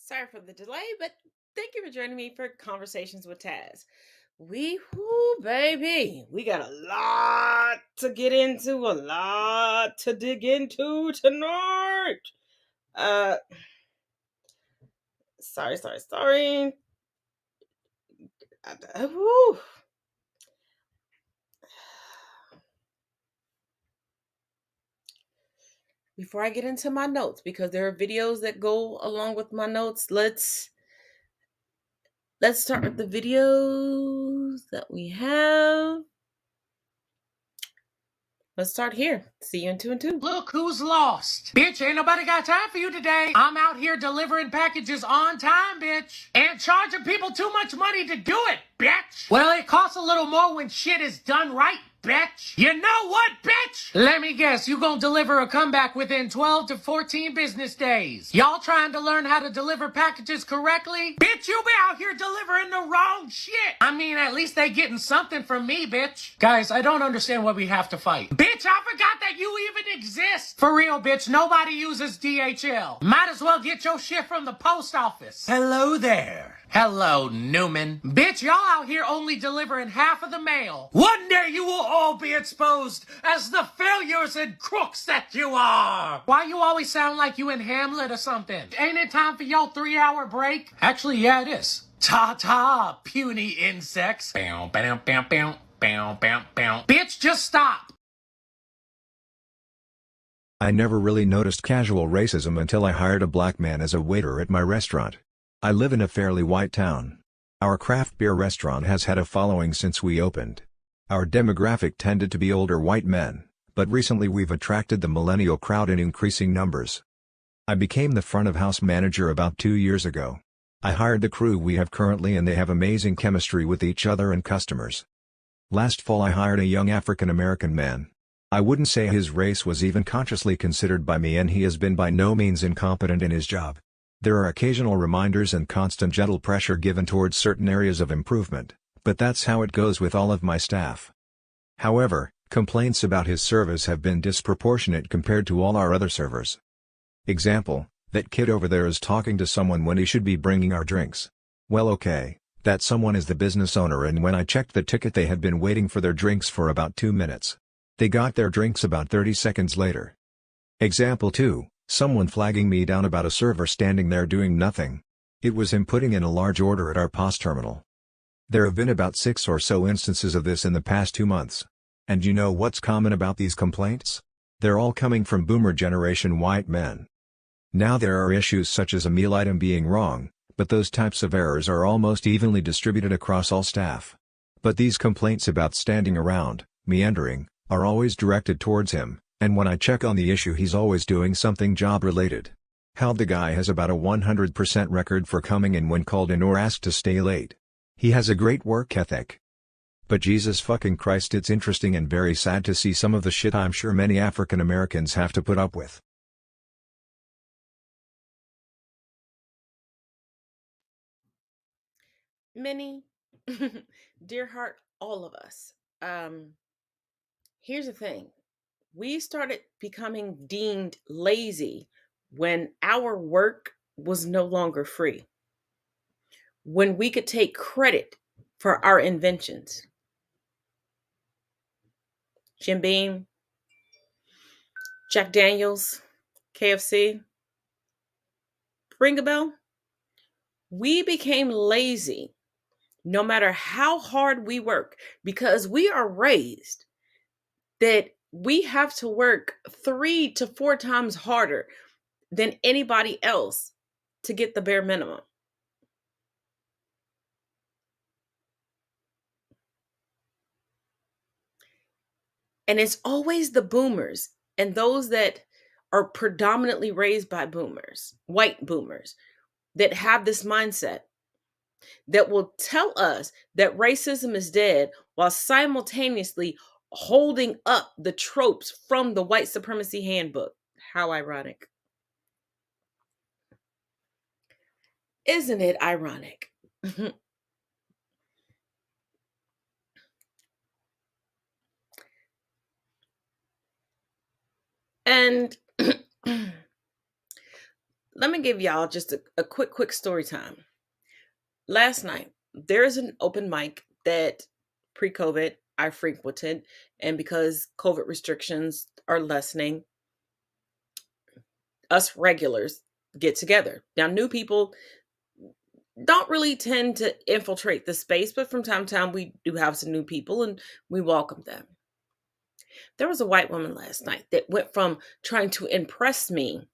Sorry for the delay, but thank you for joining me for Conversations with Taz. Baby, we got a lot to get into, a lot to dig into tonight. Uh, sorry. Whew. Before I get into my notes, because there are videos that go along with my notes, let's start with the videos that we have. Let's start here. See you in 2 and 2. Look who's lost. Bitch, ain't nobody got time for you today. I'm out here delivering packages on time, bitch. And charging people too much money to do it, bitch. Well, it costs a little more when shit is done right, bitch. You know what, bitch? Let me guess, you gonna deliver a comeback within 12 to 14 business days. Y'all trying to learn how to deliver packages correctly? Bitch, you be out here delivering the wrong shit. I mean, at least they getting something from me, bitch. Guys, I don't understand why we have to fight. Bitch, I forgot that you even exist. For real, bitch, nobody uses DHL. Might as well get your shit from the post office. Hello there. Hello, Newman. Bitch, y'all out here only delivering half of the mail. One day you will all be exposed as the failures and crooks that you are. Why you always sound like you in Hamlet or something? Ain't it time for your 3-hour break? Actually, yeah, it is. Ta-ta, puny insects. Bow, bow, bow, bow, bow, bow, bow. Bitch, just stop. I never really noticed casual racism until I hired a black man as a waiter at my restaurant. I live in a fairly white town. Our craft beer restaurant has had a following since we opened. Our demographic tended to be older white men, but recently we've attracted the millennial crowd in increasing numbers. I became the front of house manager about 2 years ago. I hired the crew we have currently and they have amazing chemistry with each other and customers. Last fall I hired a young African American man. I wouldn't say his race was even consciously considered by me, and he has been by no means incompetent in his job. There are occasional reminders and constant gentle pressure given towards certain areas of improvement, but that's how it goes with all of my staff. However, complaints about his service have been disproportionate compared to all our other servers. Example, that kid over there is talking to someone when he should be bringing our drinks. Well, okay, that someone is the business owner, and when I checked the ticket they had been waiting for their drinks for about 2 minutes. They got their drinks about 30 seconds later. Example 2, someone flagging me down about a server standing there doing nothing. It was him putting in a large order at our POS terminal. There have been about 6 or so instances of this in the past 2 months. And you know what's common about these complaints? They're all coming from boomer generation white men. Now there are issues such as a meal item being wrong, but those types of errors are almost evenly distributed across all staff. But these complaints about standing around, meandering, are always directed towards him, and when I check on the issue he's always doing something job-related. Hell, the guy has about a 100% record for coming in when called in or asked to stay late. He has a great work ethic. But Jesus fucking Christ, it's interesting and very sad to see some of the shit I'm sure many African Americans have to put up with. Many, dear heart, all of us. Here's the thing. We started becoming deemed lazy when our work was no longer free, when we could take credit for our inventions. Jim Beam, Jack Daniels, KFC. Ring a bell? We became lazy no matter how hard we work because we are raised that we have to work 3 to 4 times harder than anybody else to get the bare minimum. And it's always the boomers and those that are predominantly raised by boomers, white boomers, that have this mindset that will tell us that racism is dead while simultaneously holding up the tropes from the white supremacy handbook. How ironic. Isn't it ironic? And let me give y'all just a quick story time. Last night, there is an open mic that pre-COVID I frequented, and because COVID restrictions are lessening, us regulars get together. Now, new people don't really tend to infiltrate the space, but from time to time we do have some new people and we welcome them. There was a white woman last night that went from trying to impress me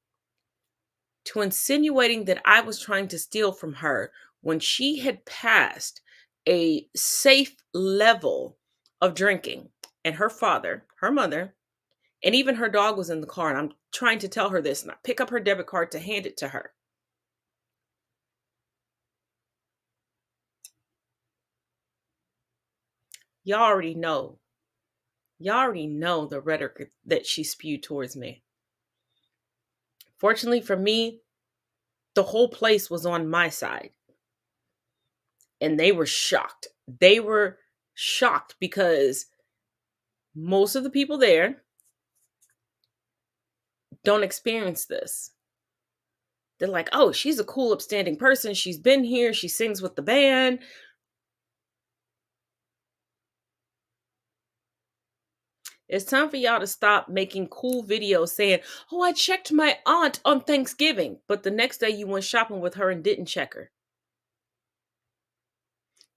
to insinuating that I was trying to steal from her when she had passed a safe level of drinking. And her father, her mother, and even her dog was in the car. And I'm trying to tell her this, and I pick up her debit card to hand it to her. Y'all already know. Y'all already know the rhetoric that she spewed towards me. Fortunately for me, the whole place was on my side. And they were shocked. They were shocked because most of the people there don't experience this. They're like, oh, she's a cool, upstanding person. She's been here. She sings with the band. It's time for y'all to stop making cool videos saying, oh, I checked my aunt on Thanksgiving. But the next day you went shopping with her and didn't check her.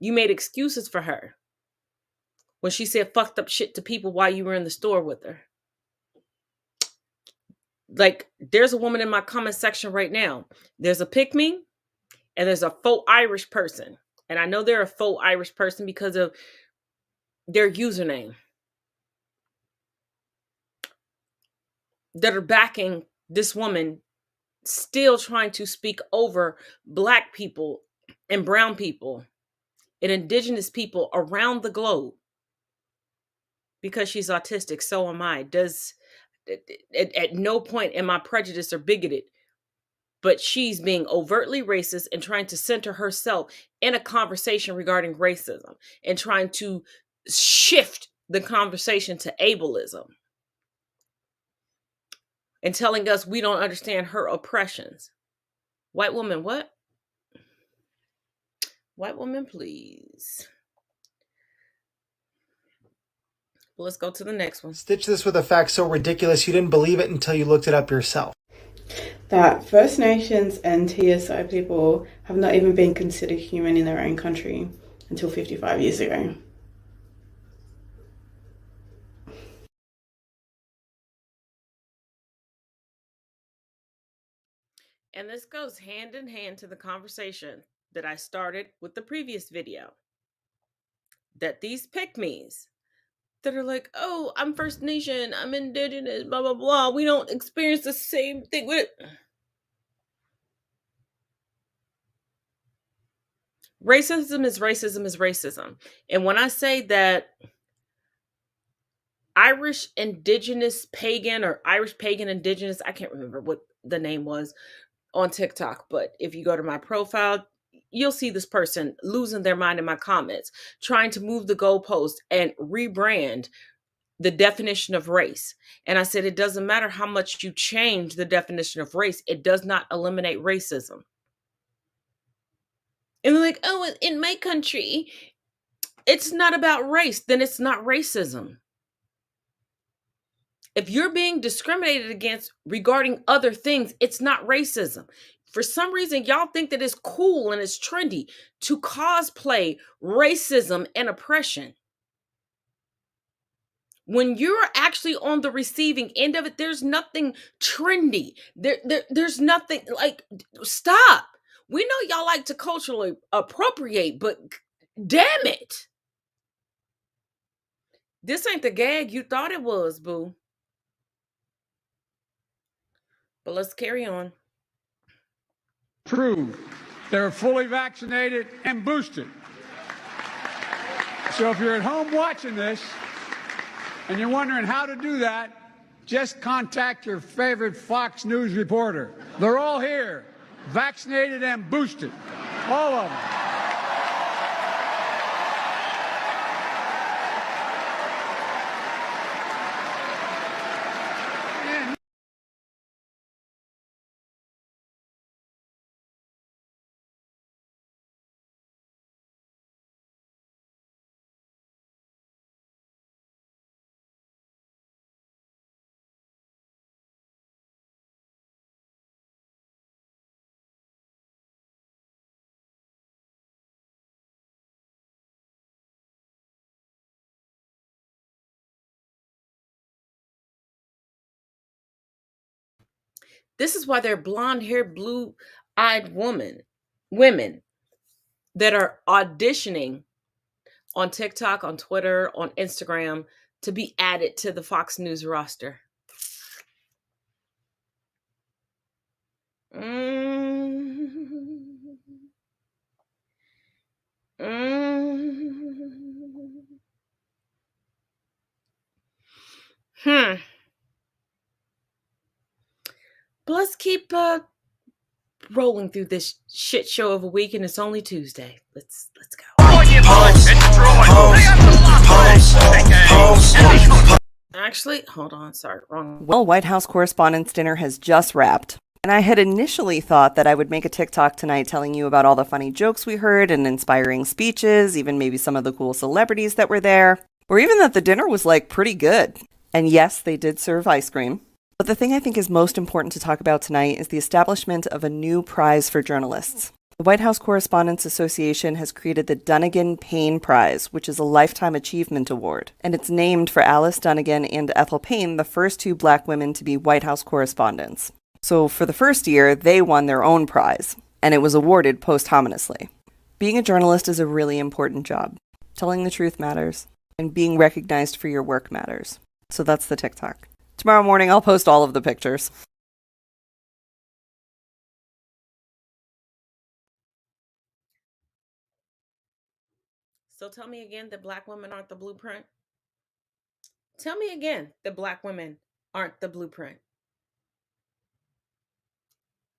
You made excuses for her when she said fucked up shit to people while you were in the store with her. Like, there's a woman in my comment section right now. There's a pick me and there's a faux Irish person. And I know they're a faux Irish person because of their username. That are backing this woman still trying to speak over Black people and brown people and indigenous people around the globe because she's autistic. So am I. At no point am I prejudiced or bigoted, but she's being overtly racist and trying to center herself in a conversation regarding racism and trying to shift the conversation to ableism and telling us we don't understand her oppressions. White woman, what? White woman, please. Well, let's go to the next one. Stitch this with a fact so ridiculous you didn't believe it until you looked it up yourself. That First Nations and TSI people have not even been considered human in their own country until 55 years ago. And this goes hand in hand to the conversation that I started with the previous video. That these pick-me's that are like, oh, I'm First Nation, I'm indigenous, blah, blah, blah. We don't experience the same thing with it. Racism is racism is racism. And when I say that Irish indigenous pagan or Irish pagan indigenous, I can't remember what the name was on TikTok, but if you go to my profile, you'll see this person losing their mind in my comments, trying to move the goalpost and rebrand the definition of race. And I said, it doesn't matter how much you change the definition of race, it does not eliminate racism. And they're like, oh, in my country, it's not about race. Then it's not racism. If you're being discriminated against regarding other things, it's not racism. For some reason, y'all think that it's cool and it's trendy to cosplay racism and oppression. When you're actually on the receiving end of it, there's nothing trendy. There's nothing like, stop. We know y'all like to culturally appropriate, but damn it. This ain't the gag you thought it was, boo. But let's carry on. Prove they're fully vaccinated and boosted. So if you're at home watching this and you're wondering how to do that, just contact your favorite Fox News reporter. They're all here, vaccinated and boosted, all of them. This is why they're blonde-haired, blue-eyed women that are auditioning on TikTok, on Twitter, on Instagram to be added to the Fox News roster. But let's keep rolling through this shit show of a week, and it's only Tuesday. Let's go. Actually, hold on. Sorry, wrong. Well, White House Correspondents' Dinner has just wrapped. And I had initially thought that I would make a TikTok tonight telling you about all the funny jokes we heard and inspiring speeches, even maybe some of the cool celebrities that were there, or even that the dinner was like pretty good. And yes, they did serve ice cream. But the thing I think is most important to talk about tonight is the establishment of a new prize for journalists. The White House Correspondents Association has created the Dunnigan Payne Prize, which is a Lifetime Achievement Award, and it's named for Alice Dunnigan and Ethel Payne, the first two Black women to be White House correspondents. So for the first year, they won their own prize, and it was awarded posthumously. Being a journalist is a really important job. Telling the truth matters, and being recognized for your work matters. So that's the TikTok. Tomorrow morning, I'll post all of the pictures. So tell me again that Black women aren't the blueprint. Tell me again that Black women aren't the blueprint.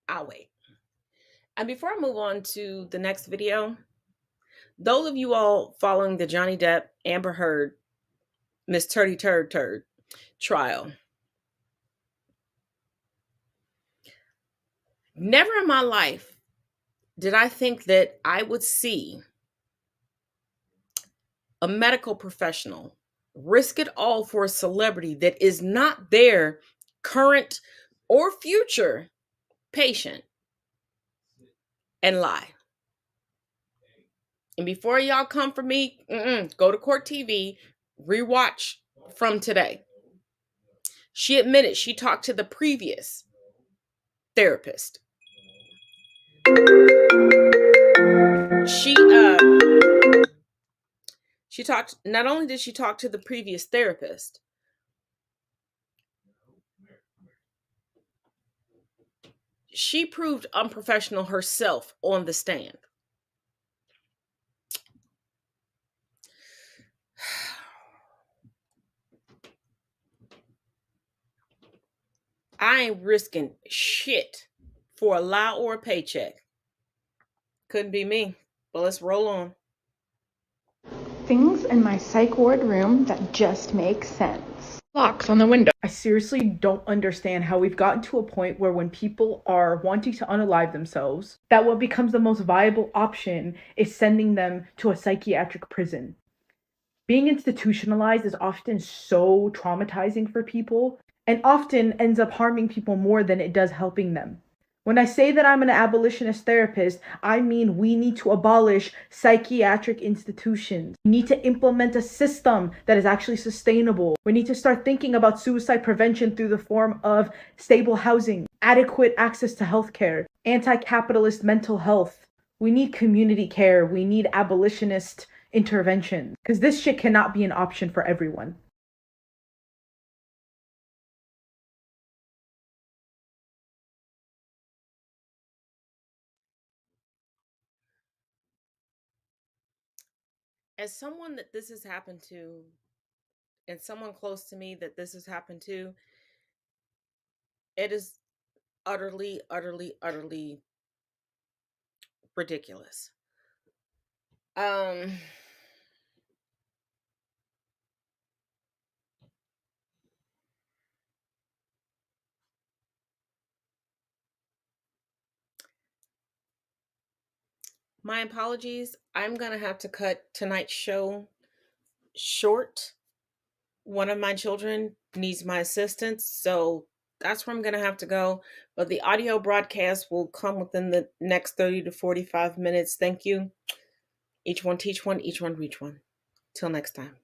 I'll wait. And before I move on to the next video, those of you all following the Johnny Depp, Amber Heard, Miss Turdy Turd trial, never in my life did I think that I would see a medical professional risk it all for a celebrity that is not their current or future patient and lie. And before y'all come for me, go to Court TV, rewatch from today. She admitted she talked to the previous therapist. She talked, not only did she talk to the previous therapist, she proved unprofessional herself on the stand. I ain't risking shit for a lie or a paycheck. Couldn't be me, but let's roll on. Things in my psych ward room that just make sense. Locks on the window. I seriously don't understand how we've gotten to a point where when people are wanting to unalive themselves, that what becomes the most viable option is sending them to a psychiatric prison. Being institutionalized is often so traumatizing for people and often ends up harming people more than it does helping them. When I say that I'm an abolitionist therapist, I mean we need to abolish psychiatric institutions. We need to implement a system that is actually sustainable. We need to start thinking about suicide prevention through the form of stable housing, adequate access to healthcare, anti-capitalist mental health. We need community care. We need abolitionist intervention, because this shit cannot be an option for everyone. As someone that this has happened to, and someone close to me that this has happened to, it is utterly, utterly, utterly ridiculous. My apologies. I'm going to have to cut tonight's show short. One of my children needs my assistance, so that's where I'm going to have to go. But the audio broadcast will come within the next 30 to 45 minutes. Thank you. Each one teach one, each one reach one. Till next time.